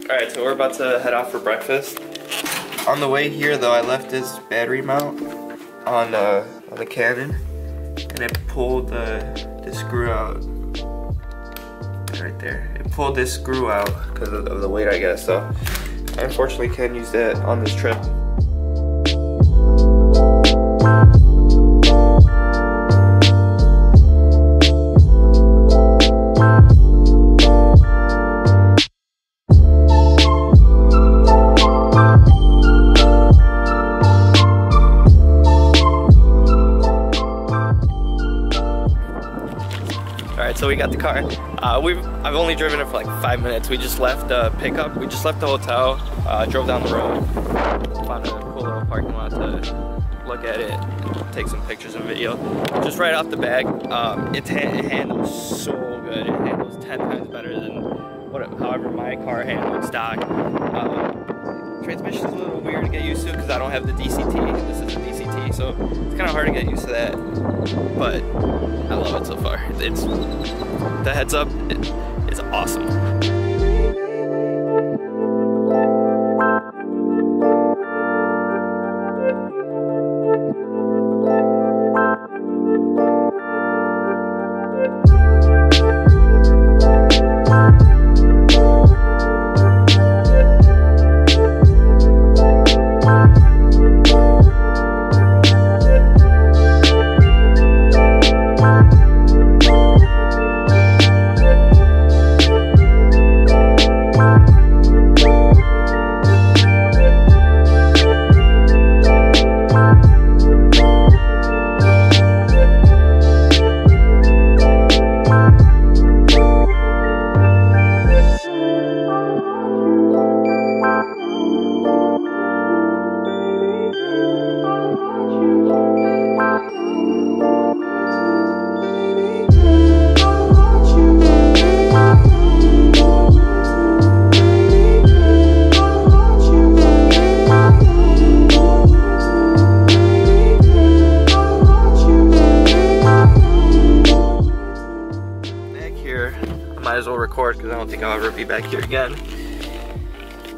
Alright, so we're about to head out for breakfast. On the way here though, I left this battery mount on the Canon, and it pulled the screw out right there. It pulled this screw out because of the weight, I guess, so I unfortunately can't use that on this trip. Alright, so we got the car. I've only driven it for like 5 minutes. We just left pickup. We just left the hotel, drove down the road, found a cool little parking lot to look at it, take some pictures and video. Just right off the bat, it handles so good. It handles 10 times better than however my car handled stock. Transmission's a little weird to get used to because I don't have the DCT. This is a DCT, so it's kind of hard to get used to that. But I love it so far. The heads up is awesome. Might as well record because I don't think I'll ever be back here again.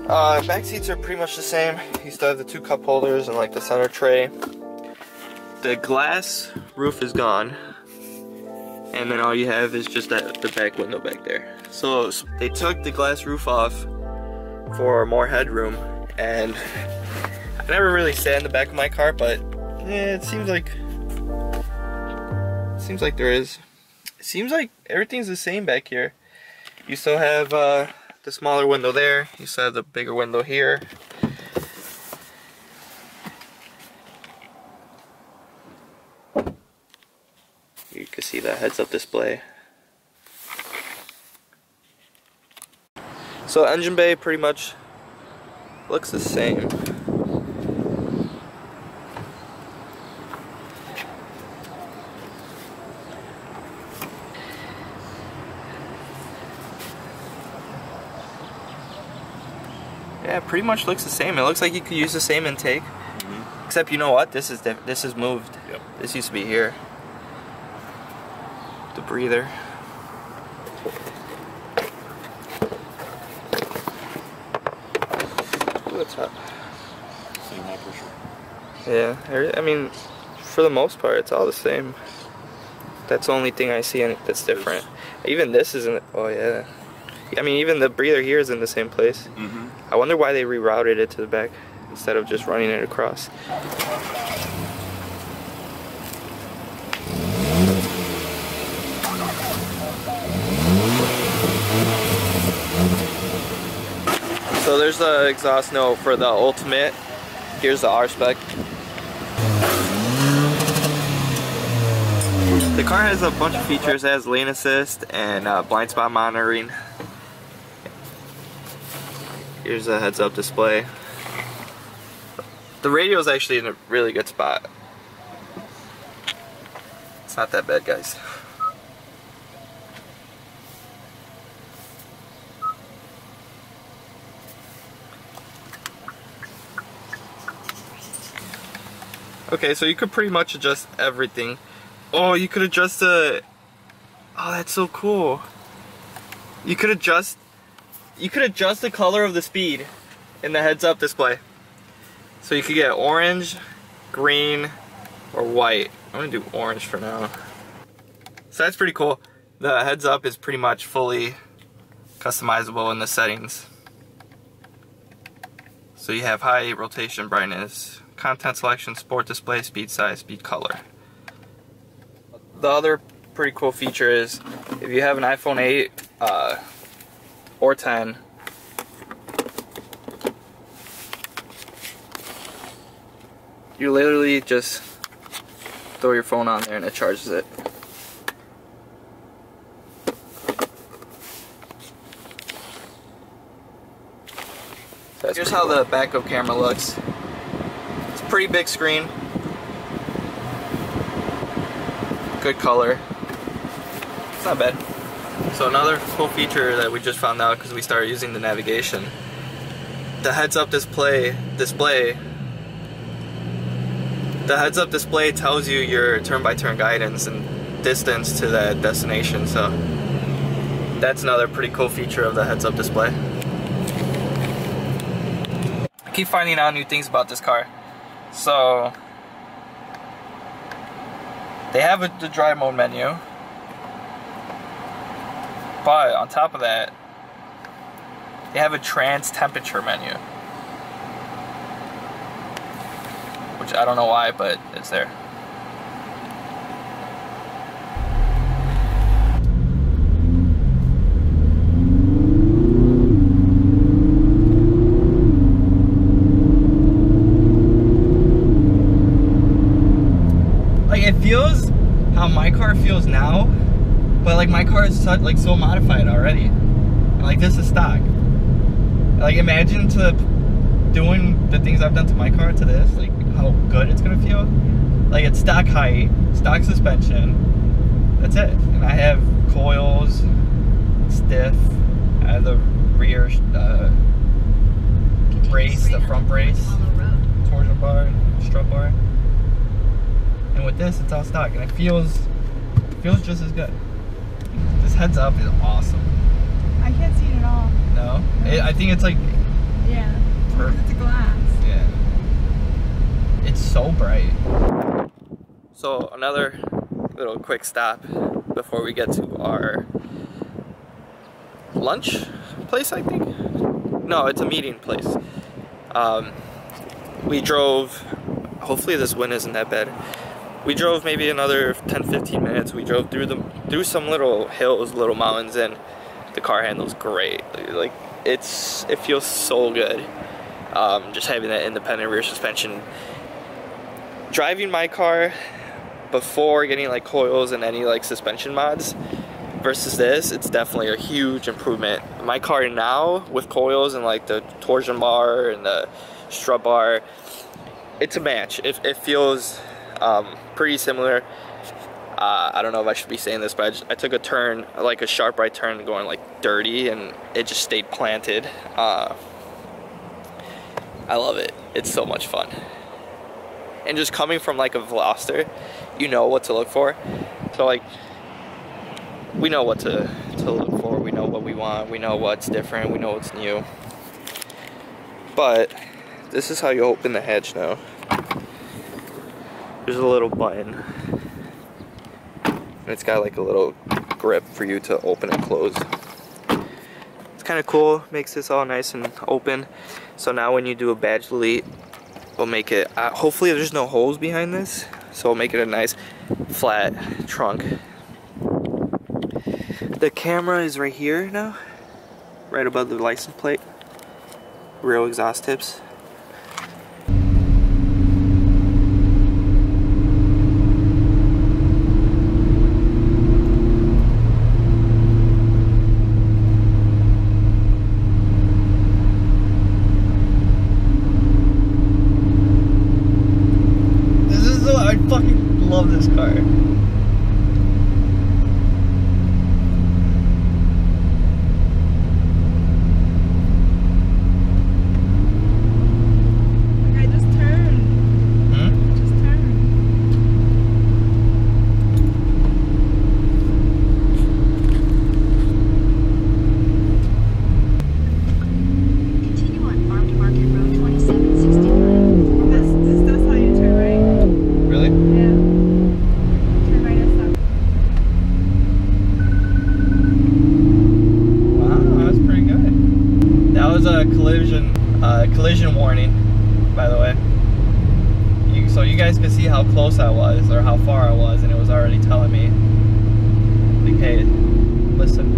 Back seats are pretty much the same. You still have the 2 cup holders and like the center tray. The glass roof is gone, and then all you have is just the back window back there. So they took the glass roof off for more headroom, and I never really sat in the back of my car, but yeah, it seems like there is. It seems like everything's the same back here. You still have the smaller window there. You still have the bigger window here. You can see the heads-up display. So engine bay pretty much looks the same. Yeah, pretty much looks the same. It looks like you could use the same intake, except you know what? This is moved. Yep. This used to be here. The breather. What's up? Same high pressure. Yeah, I mean, for the most part, it's all the same. That's the only thing I see in it that's different. Even this isn't. Oh yeah. I mean, even the breather here is in the same place. I wonder why they rerouted it to the back instead of just running it across. So there's the exhaust note for the Ultimate. Here's the R-Spec. The car has a bunch of features. It has lane assist and blind spot monitoring. Here's a heads-up display. The radio is actually in a really good spot. It's not that bad, guys. Okay, so you could pretty much adjust everything. Oh, you could adjust the... Oh, that's so cool. You could adjust you could adjust the color of the speed in the heads-up display. So you could get orange, green, or white. I'm gonna do orange for now. So that's pretty cool. The heads-up is pretty much fully customizable in the settings. So you have high rotation brightness, content selection, sport display, speed size, speed color. The other pretty cool feature is if you have an iPhone 8 or 10, you literally just throw your phone on there and it charges it. Here's how the backup camera looks. It's a pretty big screen. Good color. It's not bad. So another cool feature that we just found out because we started using the navigation. The heads-up display tells you your turn-by-turn guidance and distance to that destination. So that's another pretty cool feature of the heads-up display. I keep finding out new things about this car. So they have the drive mode menu, but on top of that, they have a trans temperature menu, which I don't know why, but it's there. It feels how my car feels now, but like my car is such, like, so modified already. And, like, this is stock. Like, imagine doing the things I've done to my car to this, like how good it's gonna feel. Like, it's stock height, stock suspension. That's it. And I have coils, stiff. I have the rear brace, the front brace, torsion bar, strut bar. And with this, it's all stock, and it feels just as good. This heads up is awesome. I can't see it at all. No? I think it's like... Yeah. It's a glass. Yeah. It's so bright. So another little quick stop before we get to our lunch place, I think? No, it's a meeting place. We drove... Hopefully this wind isn't that bad. We drove maybe another 10-15 minutes. We drove through some little hills, little mountains, and the car handles great. Like, it feels so good. Just having that independent rear suspension. Driving my car before getting like coils and any like suspension mods versus this, it's definitely a huge improvement. My car now with coils and like the torsion bar and the strut bar, it's a match. It feels pretty similar. I don't know if I should be saying this, but I took a turn, like a sharp right turn going like dirty, and it just stayed planted. I love it. It's so much fun. And just coming from like a Veloster, you know what to look for. So like, we know what to look for. We know what we want. We know what's different. We know what's new. But this is how you open the hatch now. There's a little button. And it's got like a little grip for you to open and close. It's kind of cool. Makes this all nice and open. So now when you do a badge delete, we'll make it, hopefully there's no holes behind this, so we'll make it a nice flat trunk. The camera is right here now, right above the license plate. Real exhaust tips. I fucking love this car. collision warning, by the way. So you guys could see how close I was or how far I was, and it was already telling me, like, hey, listen.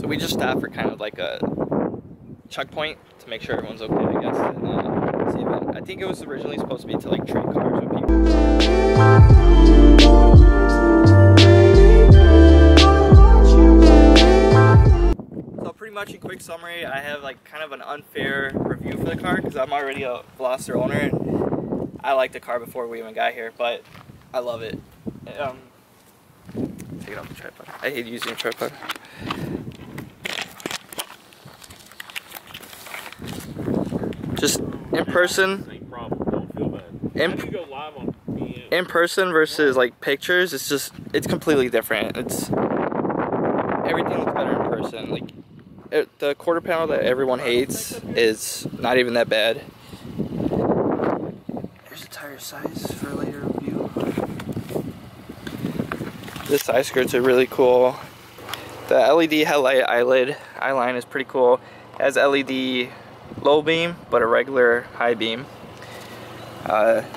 We just stopped for kind of like a checkpoint to make sure everyone's okay, I guess. And, see if I think it was originally supposed to be to like trade cars with people. So pretty much in quick summary, I have like kind of an unfair review for the car because I'm already a Veloster owner and I liked the car before we even got here, but I love it. Take it off the tripod. I hate using a tripod. Just in person, in person versus like pictures, it's completely different. Everything looks better in person. Like the quarter panel that everyone hates is not even that bad. There's a tire size for a later review. The side skirts are really cool. The LED headlight eyeline is pretty cool. It has LED low beam, but a regular high beam.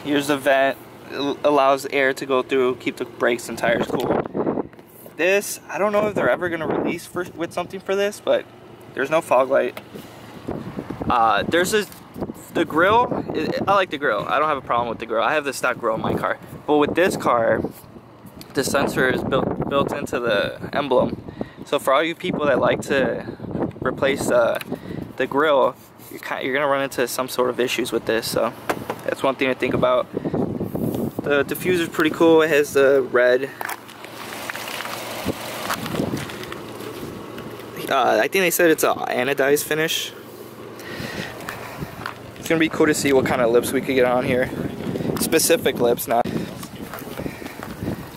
Here's the vent. It allows air to go through, keep the brakes and tires cool. This, I don't know if they're ever gonna release with something for this, but there's no fog light. The grill. I like the grill. I don't have a problem with the grill. I have the stock grill in my car, but with this car, the sensor is built into the emblem. So for all you people that like to replace the grill, you're gonna run into some sort of issues with this, so that's one thing to think about. The diffuser is pretty cool. It has the red. I think they said it's an anodized finish. It's gonna be cool to see what kind of lips we could get on here. Specific lips, not.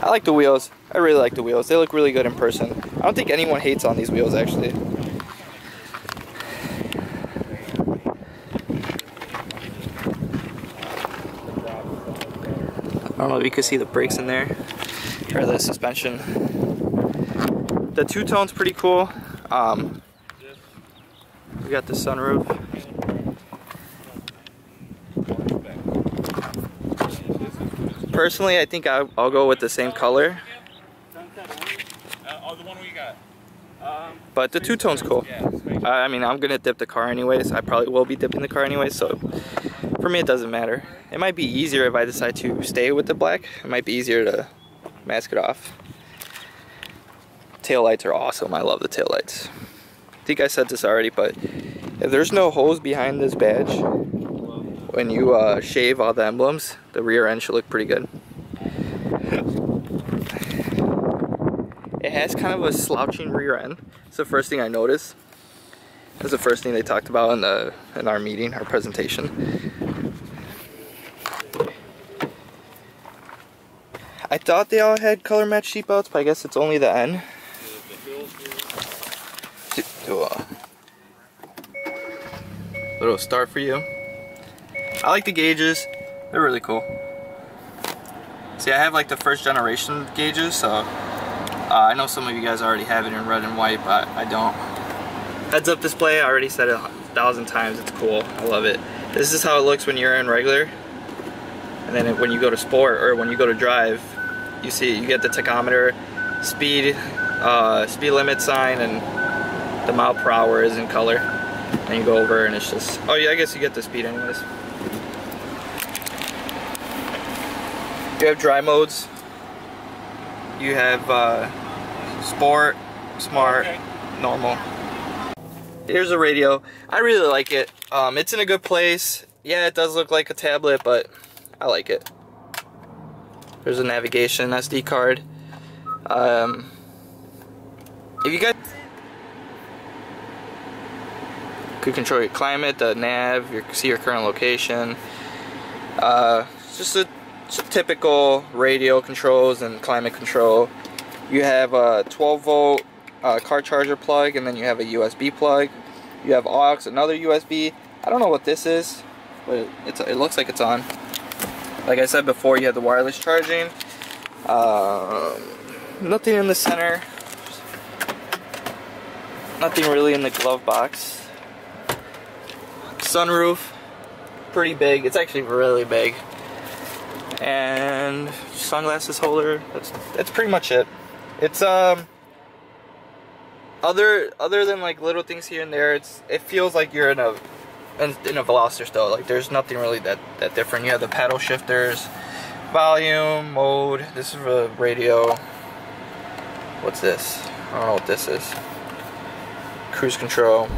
I like the wheels. I really like the wheels. They look really good in person. I don't think anyone hates on these wheels, actually. I don't know if you can see the brakes in there, or the suspension. The two-tone's pretty cool. We got the sunroof. Personally, I think I'll go with the same color. The one we got. But the two-tone's cool. I mean, I'm gonna dip the car anyways. I probably will be dipping the car anyways, so for me it doesn't matter. It might be easier if I decide to stay with the black. It might be easier to mask it off. Taillights are awesome. I love the taillights. I think I said this already, but if there's no holes behind this badge, when you shave all the emblems, the rear end should look pretty good. It has kind of a slouching rear end. It's the first thing I noticed. That's the first thing they talked about in our meeting, our presentation. I thought they all had color match seatbelts, but I guess it's only the N. Do a little start for you. I like the gauges. They're really cool. See, I have like the first generation gauges, so I know some of you guys already have it in red and white, but I don't. Heads up display, I already said it 1,000 times, it's cool. I love it. This is how it looks when you're in regular. And then when you go to sport or when you go to drive, you see, you get the tachometer, speed limit sign, and the mile per hour is in color. And you go over and it's just, oh yeah, I guess you get the speed anyways. You have dry modes. You have sport, smart, normal. Here's a radio. I really like it. It's in a good place. Yeah, it does look like a tablet, but I like it. There's a navigation SD card. If you guys could control your climate, the nav, see your current location. It's just a typical radio controls and climate control. You have a 12-volt car charger plug, and then you have a USB plug. You have aux, another USB. I don't know what this is, but it looks like it's on. Like I said before, you have the wireless charging. Nothing in the center. Nothing really in the glove box. Sunroof, pretty big. It's actually really big. And sunglasses holder. That's pretty much it. It's other than like little things here and there, it feels like you're in a Veloster still. Like there's nothing really that different. You have the paddle shifters, volume, mode. This is the radio. What's this? I don't know what this is. Cruise control.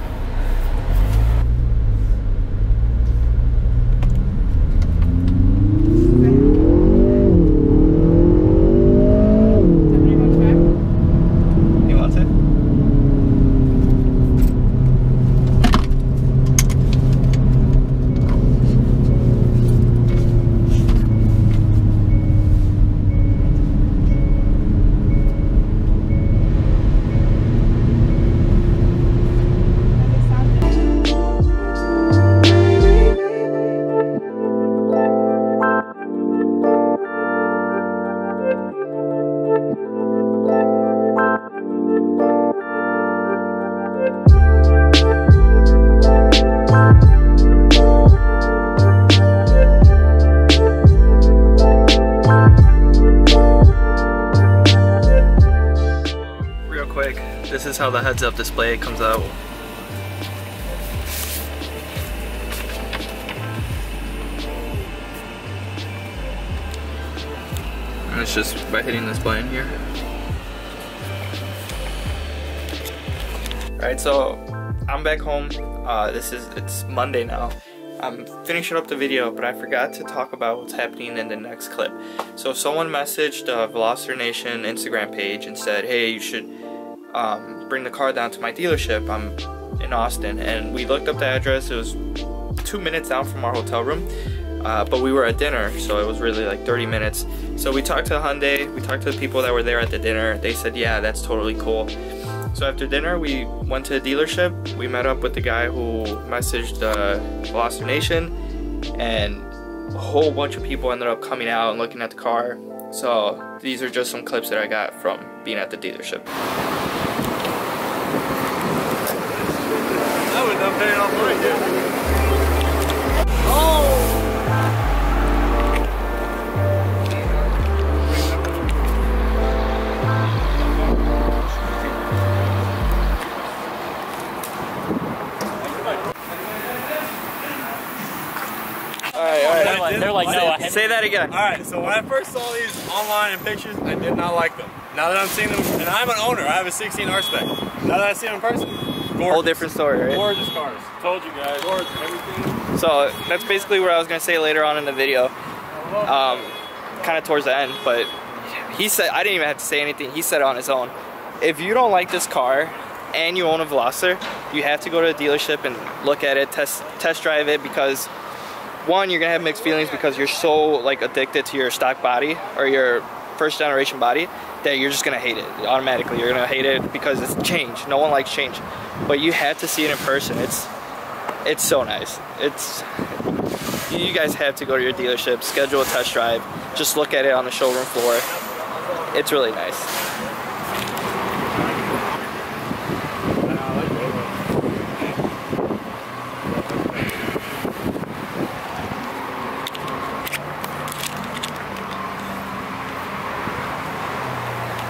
This is how the heads-up display comes out. And it's just by hitting this button here. Alright, so I'm back home. It's Monday now. I'm finishing up the video, but I forgot to talk about what's happening in the next clip. So someone messaged the Veloster Nation Instagram page and said, hey, you should bring the car down to my dealership. I'm in Austin, and we looked up the address. It was 2 minutes down from our hotel room, but we were at dinner, so it was really like 30 minutes. So we talked to Hyundai, we talked to the people that were there at the dinner. They said, yeah, that's totally cool. So after dinner, we went to the dealership. We met up with the guy who messaged Veloster Nation, and a whole bunch of people ended up coming out and looking at the car. So these are just some clips that I got from being at the dealership. That was done paying off right here. Alright. They're like, no. Say that again. Alright, so when I first saw these online in pictures, I did not like them. Now that I'm seeing them, and I'm an owner, I have a 16 R spec. Now that I see them in person, gorgeous. Whole different story, right? Gorgeous cars. Told you guys. Gorgeous, everything. So that's basically what I was gonna say later on in the video, kind of towards the end. But he said, I didn't even have to say anything. He said it on his own. If you don't like this car and you own a Veloster, you have to go to a dealership and look at it, test drive it, because one, you're gonna have mixed feelings because you're so like addicted to your stock body or your first generation body that you're just gonna hate it automatically. You're gonna hate it because it's change. No one likes change, but you have to see it in person. It's so nice. You guys have to go to your dealership, schedule a test drive, just look at it on the showroom floor. It's really nice.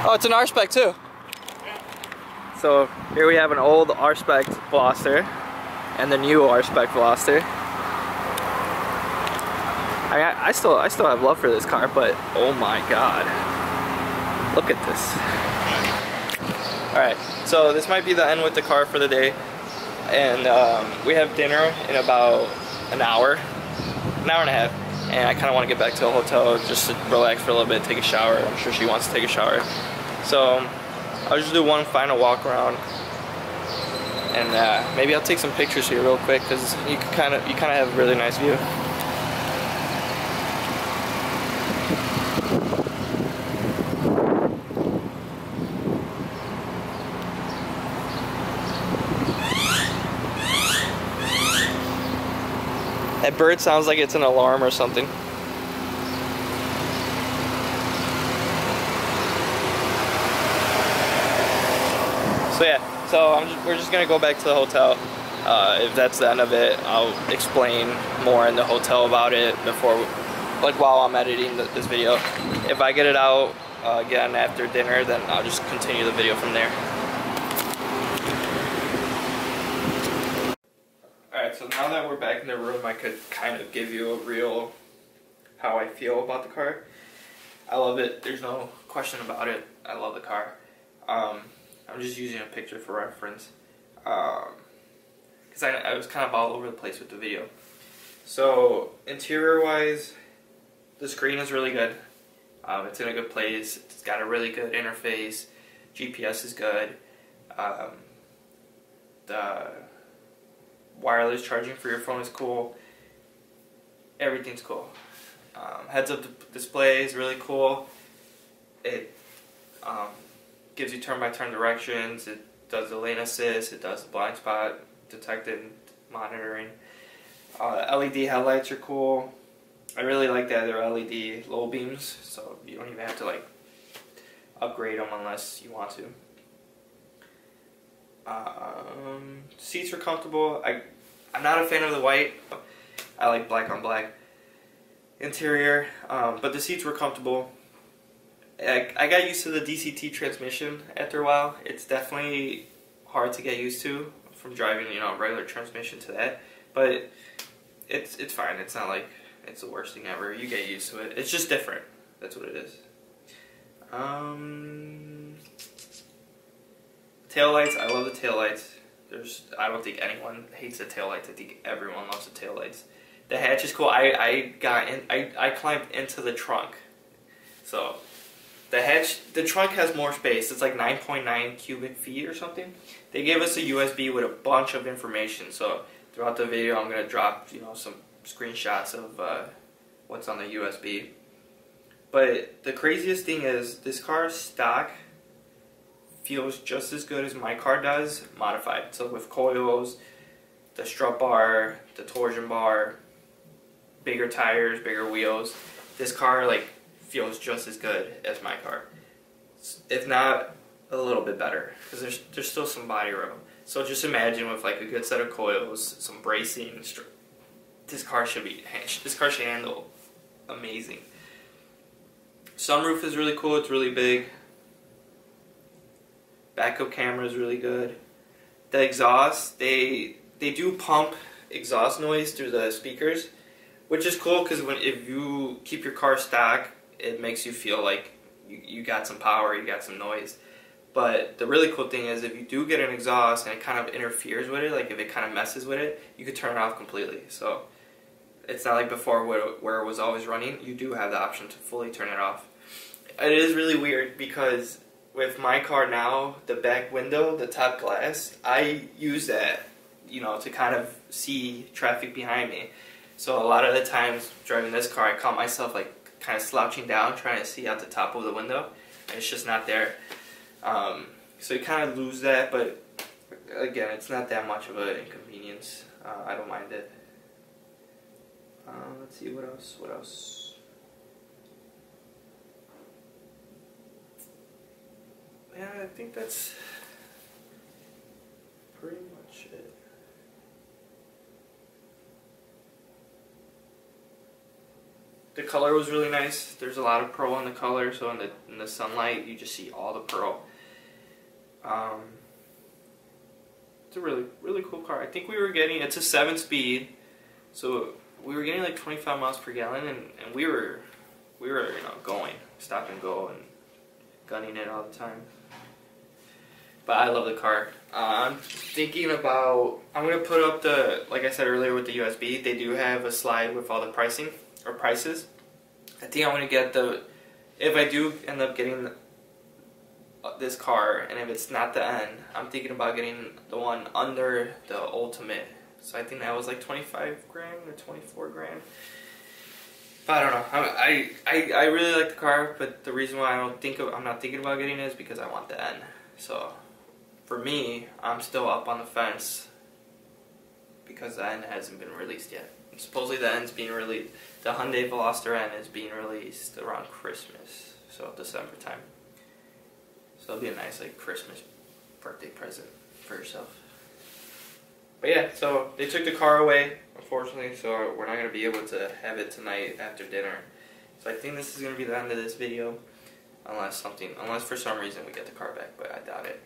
Oh, it's an R-Spec too. So here we have an old R-Spec Veloster and the new R-Spec Veloster. I still have love for this car, but oh my god, look at this. Alright, so this might be the end with the car for the day, and we have dinner in about an hour and a half, and I kind of want to get back to the hotel just to relax for a little bit, take a shower. I'm sure she wants to take a shower, so I'll just do one final walk around, and maybe I'll take some pictures here real quick because you kind of have a really nice view. That bird sounds like it's an alarm or something. So yeah, we're just gonna go back to the hotel. If that's the end of it, I'll explain more in the hotel about it before, like while I'm editing this video. If I get it out again after dinner, then I'll just continue the video from there. Alright, so now that we're back in the room, I could kind of give you a real how I feel about the car. I love it. There's no question about it. I love the car. I'm just using a picture for reference. Because I was kind of all over the place with the video. So, interior-wise, the screen is really good. It's in a good place. It's got a really good interface. GPS is good. The wireless charging for your phone is cool. Everything's cool. Heads-up display is really cool. It gives you turn-by-turn directions. It does the lane assist. It does the blind spot detected monitoring. LED headlights are cool. I really like that they're LED low beams, so you don't even have to like upgrade them unless you want to. Seats are comfortable. I'm not a fan of the white. I like black on black interior, but the seats were comfortable. I got used to the DCT transmission after a while. It's definitely hard to get used to from driving, regular transmission to that, but it's fine. It's not like it's the worst thing ever. You get used to it. It's just different. That's what it is. Taillights, I love the taillights. I don't think anyone hates the taillights. I think everyone loves the taillights. The hatch is cool. I climbed into the trunk. So the trunk has more space. It's like 9.9 cubic feet or something. They gave us a USB with a bunch of information. So throughout the video, I'm gonna drop some screenshots of what's on the USB. But the craziest thing is this car's stock feels just as good as my car does modified. So with coils, the strut bar, the torsion bar, bigger tires, bigger wheels, this car feels just as good as my car, if not a little bit better, because there's still some body room. So just imagine with a good set of coils, some bracing, this car should handle amazing. Sunroof is really cool. It's really big. Backup camera is really good. The exhaust, they do pump exhaust noise through the speakers, which is cool because if you keep your car stock, it makes you feel like you got some power, you got some noise. But the really cool thing is if you do get an exhaust and it kind of interferes with it, if it kind of messes with it, you could turn it off completely. So it's not like before where it was always running. You do have the option to fully turn it off. It is really weird because with my car now, the back window, the top glass, I use that, to kind of see traffic behind me. So a lot of the times driving this car, I caught myself kind of slouching down, trying to see out the top of the window, and it's just not there. So you kind of lose that, but again, it's not that much of an inconvenience. I don't mind it. Let's see, what else? Yeah, I think that's pretty much it. The color was really nice. There's a lot of pearl in the color, so in the sunlight you just see all the pearl. It's a really, really cool car. I think we were getting, it's a 7-speed, so we were getting like 25 miles per gallon, and we were going, stop and go, and gunning it all the time. But I love the car. I'm thinking about, I'm going to put up the, like I said earlier with the USB, they do have a slide with all the pricing, or prices. I think I'm going to get the, if I do end up getting this car, and if it's not the N, I'm thinking about getting the one under the Ultimate. So I think that was like 25 grand or 24 grand. But I don't know. I really like the car, but the reason why I'm not thinking about getting it is because I want the N. So for me, I'm still up on the fence because the N hasn't been released yet. And supposedly the N's being released. The Hyundai Veloster N is being released around Christmas, so December time. So it'll be a nice like Christmas birthday present for yourself. But yeah, so they took the car away, unfortunately, so we're not going to be able to have it tonight after dinner. So I think this is going to be the end of this video, unless for some reason we get the car back, but I doubt it.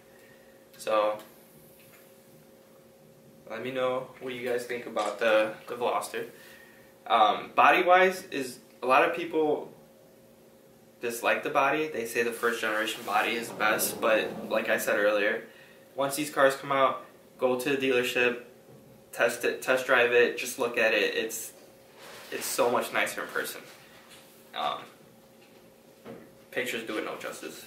So let me know what you guys think about the Veloster. Body-wise, is a lot of people dislike the body. They say the first generation body is the best, but like I said earlier, once these cars come out, go to the dealership, test drive it, just look at it. It's so much nicer in person. Pictures do it no justice.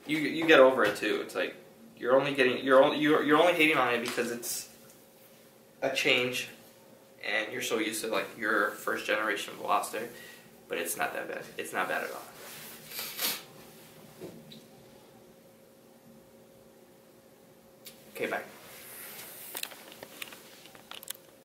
You get over it too. It's like you're only hating on it because it's a change, and you're so used to like your first generation Veloster. But it's not that bad. It's not bad at all. Okay, bye.